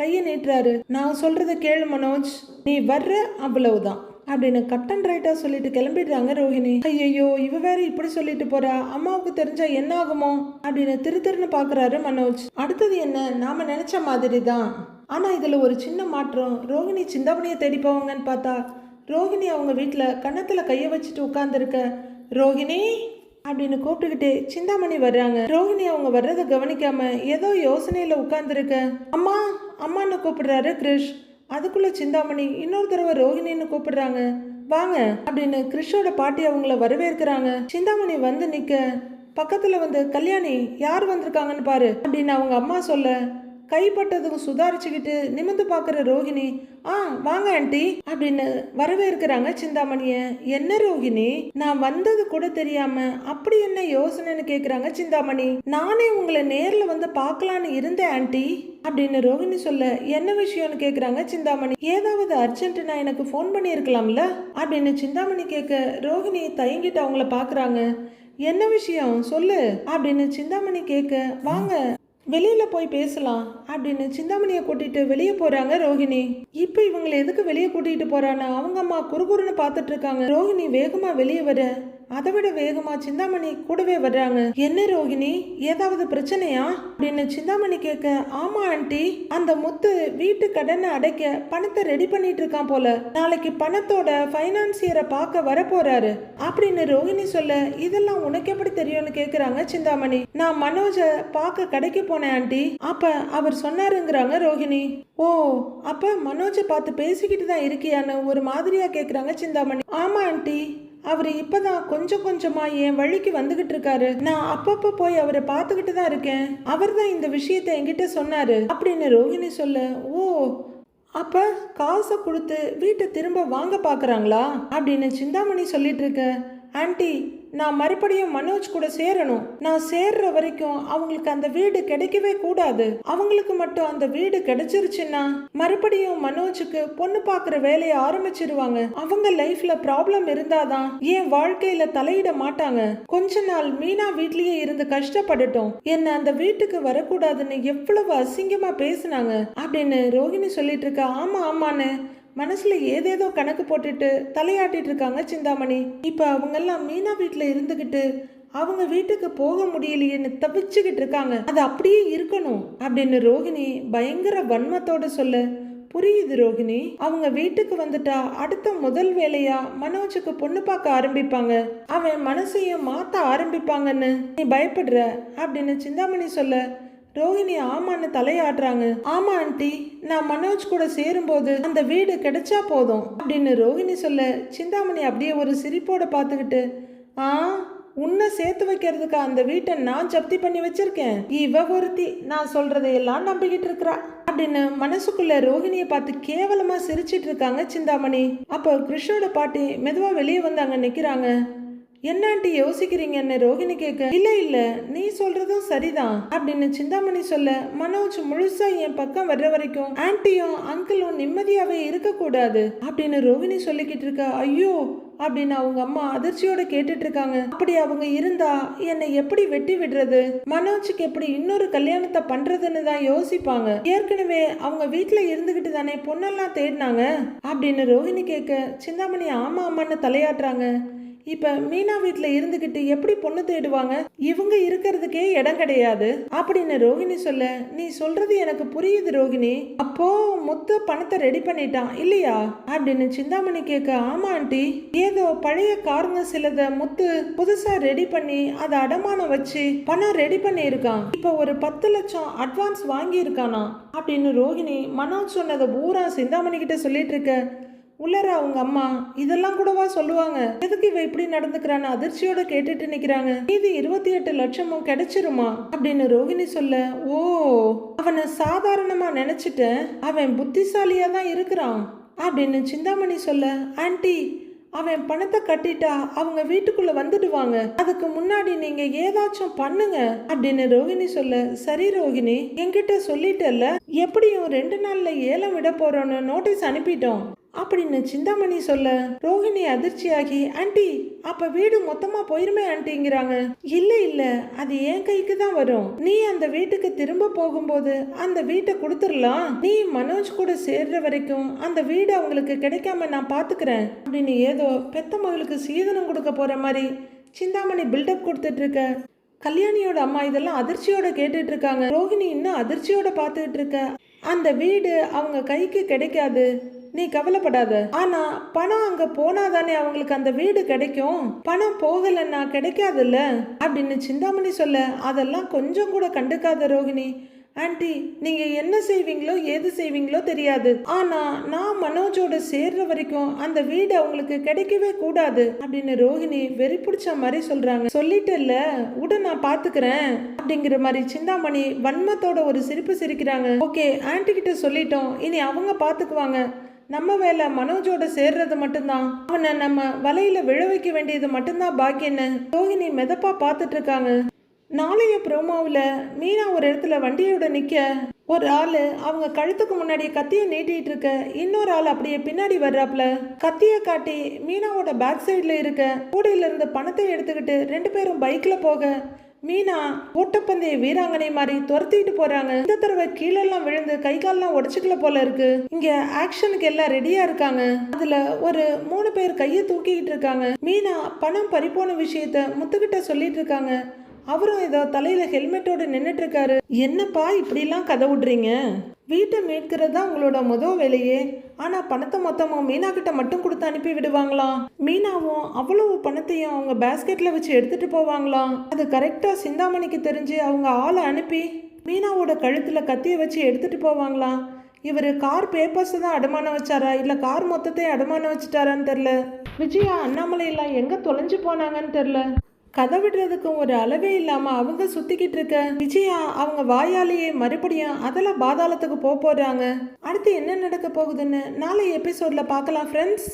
கையை நீட்டுறாரு. நான் சொல்றத கேளு மனோஜ், நீ வர்ற அவ்வளவுதான் அப்படின்னு கட் அண்ட் ரைட்டா சொல்லிட்டு கிளம்பிடுறாங்க ரோஹிணி. ஐயோ இவ வேற இப்படி சொல்லிட்டு போறா, அம்மாவுக்கு தெரிஞ்சா என்ன ஆகுமோ அப்படின்னு திருன்னு பாக்குறாரு மனோஜ். அடுத்தது என்ன, நாம நினைச்ச மாதிரி தான். ஆனா இதுல ஒரு சின்ன மாற்றம். ரோஹிணி சிந்தாமணியை தேடி போவாங்கன்னு பார்த்தா ரோஹிணி அவங்க வீட்டுல கன்னத்துல கைய வச்சுட்டு உட்கார்ந்துருக்க. ரோஹிணி அப்படின்னு கூப்பிட்டுக்கிட்டே சிந்தாமணி வர்றாங்க. ரோஹிணி அவங்க வர்றதை கவனிக்காம ஏதோ யோசனையில உட்கார்ந்துருக்க. அம்மா அம்மான்னு கூப்பிடுறாரு கிரிஷ். அதுக்குள்ள சிந்தாமணி இன்னொரு தடவை ரோஹிணின்னு கூப்பிடுறாங்க. வாங்க அப்படின்னு கிரிஷோட பாட்டி அவங்கள வரவேற்கிறாங்க. சிந்தாமணி வந்து நிக்க பக்கத்துல வந்து கல்யாணி யார் வந்திருக்காங்கன்னு பாரு அப்படின்னு அவங்க அம்மா சொல்ல கைப்பட்டதும் சுதாரிச்சுக்கிட்டு நிமிந்து பாக்குற ரோஹிணி வாங்க ஆண்டி அப்படின்னு வரவேற்கிறாங்க சிந்தாமணிய. என்ன ரோஹிணி, நான் வந்தது கூட தெரியாம அப்படி என்ன யோசனைன்னு கேக்குறாங்க சிந்தாமணி. நானே உங்களை நேர்ல வந்து பாக்கலான்னு இருந்தேன் ஆண்டி அப்படின்னு ரோஹிணி சொல்ல என்ன விஷயம்னு கேக்குறாங்க சிந்தாமணி. ஏதாவது அர்ஜென்ட்னா எனக்கு போன் பண்ணி இருக்கலாம்ல அப்படின்னு சிந்தாமணி கேட்க ரோஹிணி தயங்கிட்டு அவங்கள பாக்குறாங்க. என்ன விஷயம் சொல்லு அப்படின்னு சிந்தாமணி கேட்க வாங்க வெளியில போய் பேசலாம் அப்படின்னு சிந்தாமணியை கூட்டிட்டு வெளியே போறாங்க ரோஹிணி. இப்ப இவங்களை எதுக்கு வெளியே கூட்டிட்டு போறான்னு அவங்க அம்மா குறுகுறுன்னு பாத்துட்டு இருக்காங்க. ரோஹிணி வேகமா வெளியே வர அதை விட வேகமா சிந்தாமணி கூடவே வர்றாங்க. என்ன ரோஹிணி, ஏதாவது பிரச்சனையா அப்படின்னு சிந்தாமணி கேட்க ஆமா ஆண்டி, அந்த முத்து வீட்டு கடனை அடைக்க பணத்தை ரெடி பண்ணிட்டு இருக்கான் போல, நாளைக்கு பணத்தோட பைனான்சியரை பார்க்க வர போறாரு அப்படின்னு ரோஹிணி சொல்ல இதெல்லாம் உனக்கு எப்படி தெரியும்னு கேக்குறாங்க சிந்தாமணி. நான் மனோஜ பார்க்க கடைக்கு போனேன் ஆண்டி, அப்ப அவர் சொன்னாருங்கிறாங்க ரோஹிணி. ஓ, அப்ப மனோஜ பார்த்து பேசிக்கிட்டு தான் இருக்கியான்னு ஒரு மாதிரியா கேக்குறாங்க சிந்தாமணி. ஆமா ஆண்டி, அவர் இப்பதான் கொஞ்சம் கொஞ்சமா என் வழிக்கு வந்துகிட்டு இருக்காரு. நான் அப்பப்ப போய் அவரை பார்த்துக்கிட்டு தான் இருக்கேன். அவர் தான் இந்த விஷயத்தை என்கிட்ட சொன்னாரு அப்படின்னு ரோஹிணி சொல்ல ஓ, அப்ப காசை கொடுத்து வீட்டை திரும்ப வாங்க பாக்குறாங்களா அப்படின்னு சிந்தாமணி சொல்லிட்டு இருக்க. ஆண்டி, நான் மறுபடியும் மனோஜ் கூட சேரணும். நான் சேர்ற வரைக்கும் அவங்களுக்கு அந்த வீடு கிடைக்கவே கூடாது. அவங்களுக்கு மட்டும் அந்த வீடு கிடைச்சிருச்சுன்னா மறுபடியும் மனோஜுக்கு பொண்ணு பாக்குற வேலையை ஆரம்பிச்சிருவாங்க. அவங்க லைஃப்ல ப்ராப்ளம் இருந்தாதான் என் வாழ்க்கையில தலையிட மாட்டாங்க. கொஞ்ச நாள் மீனா வீட்லயே இருந்து கஷ்டப்படட்டும், என்ன அந்த வீட்டுக்கு வரக்கூடாதுன்னு எவ்வளவு அசிங்கமா பேசினாங்க அப்படின்னு ரோஹிணி சொல்லிட்டு இருக்கா. ஆமா ஆமான்னு மனசுல ஏதேதோ கணக்கு போட்டுட்டு தலையாட்டிட்டு இருக்காங்க சிந்தாமணி. இப்ப அவங்க எல்லாம் மீனா வீட்டுல இருந்துகிட்டு அவங்க வீட்டுக்கு போக முடியலையேன்னு தவிச்சுக்கிட்டு இருக்காங்க. அது அப்படியே இருக்கணும் அப்படின்னு ரோஹிணி பயங்கர வன்மத்தோட சொல்ல புரியுது ரோஹிணி, அவங்க வீட்டுக்கு வந்துட்டா அடுத்த முதல் வேலையா மனோஜுக்கு பொண்ணு பார்க்க ஆரம்பிப்பாங்க, அவன் மனசையும் மாத்த ஆரம்பிப்பாங்கன்னு நீ பயப்படுற அப்படின்னு சிந்தாமணி சொல்ல ரோஹிணி ஆமான்னு தலையாடுறாங்க. ஆமா ஆண்டி, நான் மனோஜ் கூட சேரும்போது அந்த வீடு கிடைச்சா போதும் அப்படின்னு ரோஹிணி சொல்ல சிந்தாமணி அப்படியே ஒரு சிரிப்போட பார்த்துக்கிட்டு உன்னை சேர்த்து வைக்கிறதுக்கு அந்த வீட்டை நான் ஜப்தி பண்ணி வச்சிருக்கேன், இவ ஒருத்தி நான் சொல்றதையெல்லாம் நம்பிக்கிட்டு இருக்கிறா அப்படின்னு மனசுக்குள்ள ரோஹிணியை பார்த்து கேவலமா சிரிச்சிட்டு இருக்காங்க சிந்தாமணி. அப்போ கிருஷோட பாட்டி மெதுவா வெளியே வந்து அங்க நிக்கிறாங்க. என்ன ஆண்டி யோசிக்கிறீங்கன்னு ரோஹிணி கேட்க இல்ல இல்ல நீ சொல்றதும் சரிதான் அப்படின்னு சிந்தாமணி சொல்ல மனோஜ் முழுசா என் பக்கம் வர்ற வரைக்கும் ஆன்ட்டியும் அங்கிளும் நிம்மதியாவே இருக்க கூடாது அப்படின்னு ரோஹிணி சொல்லிக்கிட்டு இருக்கா. ஐயோ அப்படின்னு அவங்க அம்மா அதிர்ச்சியோட கேட்டுட்டு இருக்காங்க. அப்படி அவங்க இருந்தா என்னை எப்படி வெட்டி விடுறது, மனோஜுக்கு எப்படி இன்னொரு கல்யாணத்தை பண்றதுன்னு தான் யோசிப்பாங்க. ஏற்கனவே அவங்க வீட்டுல இருந்துகிட்டு தானே பொண்ணெல்லாம் தேடினாங்க அப்படின்னு ரோஹிணி கேட்க சிந்தாமணி ஆமா ஆமான்னு தலையாட்டுறாங்க. இப்ப மீனா வீட்டுல இருந்துகிட்டு எப்படி பொண்ணு தேடுவாங்க, இவங்க இருக்கிறதுக்கே இடம் கிடையாது அப்படின்னு ரோஹிணி சொல்ல நீ சொல்றது எனக்கு புரியுது ரோஹிணி, அப்போ முத்து பணத்தை ரெடி பண்ணிட்டான் இல்லையா அப்படின்னு சிந்தாமணி கேட்க ஆமா ஆண்டி, ஏதோ பழைய காருங்க சிலத முத்து புதுசா ரெடி பண்ணி அதை அடமானம் வச்சு பணம் ரெடி பண்ணி இருக்கான். இப்ப ஒரு 10 லட்சம் அட்வான்ஸ் வாங்கி இருக்கானா அப்படின்னு ரோஹிணி மனோஜ் சொன்னதை பூரா சிந்தாமணி கிட்ட சொல்லிட்டு இருக்க. உள்ளர அவங்க அம்மா இதெல்லாம் கூடவா சொல்லுவாங்க, எதுக்கு இவ இப்படி நடந்துக்கிறான்னு அதிர்ச்சியோட கேட்டுட்டு நிக்கிறாங்க. இது 28 லட்சமும் கிடைச்சிருமா அப்படின்னு ரோஹிணி சொல்ல ஓ, அவனை சாதாரணமா நினைச்சிட்டேன், அவன் புத்திசாலியா தான் இருக்கிறான் அப்படின்னு சிந்தாமணி சொல்ல ஆண்டி, அவன் பணத்தை கட்டிட்டா அவங்க வீட்டுக்குள்ள வந்துடுவாங்க, அதுக்கு முன்னாடி நீங்க ஏதாச்சும் பண்ணுங்க அப்படின்னு ரோஹிணி சொல்ல சரி ரோஹிணி, என்கிட்ட சொல்லிட்டல்ல எப்படியும் 2 நாள்ல ஏலம் விட போறோம்னு நோட்டீஸ் அனுப்பிட்டோம், அப்படின்னு சிந்தாமணி சொல்ல ரோஹிணி அதிர்ச்சியாகி ஆண்டி அப்ப வீடு மொத்தமா போயிருமே ஆண்டிங்கிறாங்க. இல்ல இல்ல, அது என் கைக்கு தான் வரும். நீ அந்த வீட்டுக்கு திரும்ப போகும்போது அந்த வீட்டை கொடுத்துடலாம். நீ மனோஜ் கூட சேர்ற வரைக்கும் அந்த வீடு அவங்களுக்கு கிடைக்காம நான் பாத்துக்கிறேன் அப்படின்னு ஏதோ பெத்த மகளுக்கு சீதனம் கொடுக்க போற மாதிரி சிந்தாமணி பில்டப் கொடுத்துட்டு இருக்க. கல்யாணியோட அம்மா இதெல்லாம் அதிர்ச்சியோட கேட்டுட்டு இருக்காங்க. ரோஹிணி இன்னும் அதிர்ச்சியோட பார்த்துட்டு இருக்க. அந்த வீடு அவங்க கைக்கு கிடைக்காது, நீ கவலைப்படாத. ஆனா பணம் அங்க போனாதானே அவங்களுக்கு அந்த வீடு கிடைக்கும். பணம் போகலன்னா கிடைக்காதுல்ல அப்படின்னு சிந்தாமணி சொல்ல அதெல்லாம் கொஞ்சம் கூட கண்டுக்காத ரோஹிணி, ஆண்டி நீங்க என்ன செய்வீங்களோ ஏது செய்வீங்களோ தெரியாது, ஆனா நான் மனோஜோட சேர்ற வரைக்கும் அந்த வீடு அவங்களுக்கு கிடைக்கவே கூடாது அப்படின்னு ரோஹிணி வெறி பிடிச்ச மாதிரி சொல்றாங்க. சொல்லிட்டேல்ல உட நான் பாத்துக்கிறேன் அப்படிங்கிற மாதிரி சிந்தாமணி வன்மத்தோட ஒரு சிரிப்பு சிரிக்கிறாங்க. ஓகே ஆண்டி கிட்ட சொல்லிட்டோம், இனி அவங்க பாத்துக்குவாங்க. நம்ம வேலை மனோஜோட சேர்றது மட்டும்தான். அவனை நம்ம வலையில விழ வைக்க வேண்டியது மட்டும்தான் பாக்கியன்னு ரோஹிணி மெதப்பா பார்த்துட்டு இருக்காங்க. நாளைய ப்ரோமோவில் மீனா ஒரு இடத்துல வண்டியோட நிற்க ஒரு ஆள் அவங்க கழுத்துக்கு முன்னாடி கத்தியை நீட்டிட்டு இருக்க, இன்னொரு ஆள் அப்படியே பின்னாடி வர்றாப்ல கத்தியை காட்டி மீனாவோட பேக் சைடில் இருக்க கூடையில இருந்து பணத்தை எடுத்துக்கிட்டு 2 பேரும் பைக்கில் போக மீனா ஓட்டப்பந்தய வீராங்கனை மாதிரி துரத்திட்டு போறாங்க. இந்த தடவை கீழெல்லாம் விழுந்து கை கால்லாம் உடச்சுக்கல போல இருக்கு. இங்க ஆக்ஷனுக்கு எல்லாம் ரெடியா இருக்காங்க. அதுல ஒரு 3 பேர் கையை தூக்கிக்கிட்டு இருக்காங்க. மீனா பணம் பறிப்போன விஷயத்த முத்துக்கிட்ட சொல்லிட்டு இருக்காங்க. அவரும் ஏதோ தலையில ஹெல்மெட்டோட நின்றுட்டு இருக்காரு. என்னப்பா இப்படிலாம் கதை விடுறீங்க? வீட்டை மீட்கிறது தான் உங்களோட முதல் வேலையே. ஆனா பணத்தை மொத்தமும் மீனா கிட்ட மட்டும் கொடுத்து அனுப்பி விடுவாங்களாம். மீனாவும் அவ்வளவு பணத்தையும் அவங்க பேஸ்கெட்ல வச்சு எடுத்துட்டு போவாங்களாம். அது கரெக்டா சிந்தாமணிக்கு தெரிஞ்சு அவங்க ஆளை அனுப்பி மீனாவோட கழுத்துல கத்தியை வச்சு எடுத்துட்டு போவாங்களாம். இவர் கார் பேப்பர்ஸ் தான் அடமானம் வச்சாரா இல்ல கார் மொத்தத்தையும் அடமானம் வச்சுட்டாரான்னு தெரியல. விஜயா அண்ணாமலை எல்லாம் எங்க தொலைஞ்சு போனாங்கன்னு தெரியல. கதை விடுறதுக்கு ஒரு அளவே இல்லாம அவங்க சுத்திக்கிட்டு இருக்க விஜயா அவங்க வாயாலேயே மறுபடியும் அதெல்லாம் பாதாளத்துக்கு போறாங்க. அடுத்து என்ன நடக்க போகுதுன்னு நாளை எபிசோட்ல பார்க்கலாம் ஃப்ரெண்ட்ஸ்.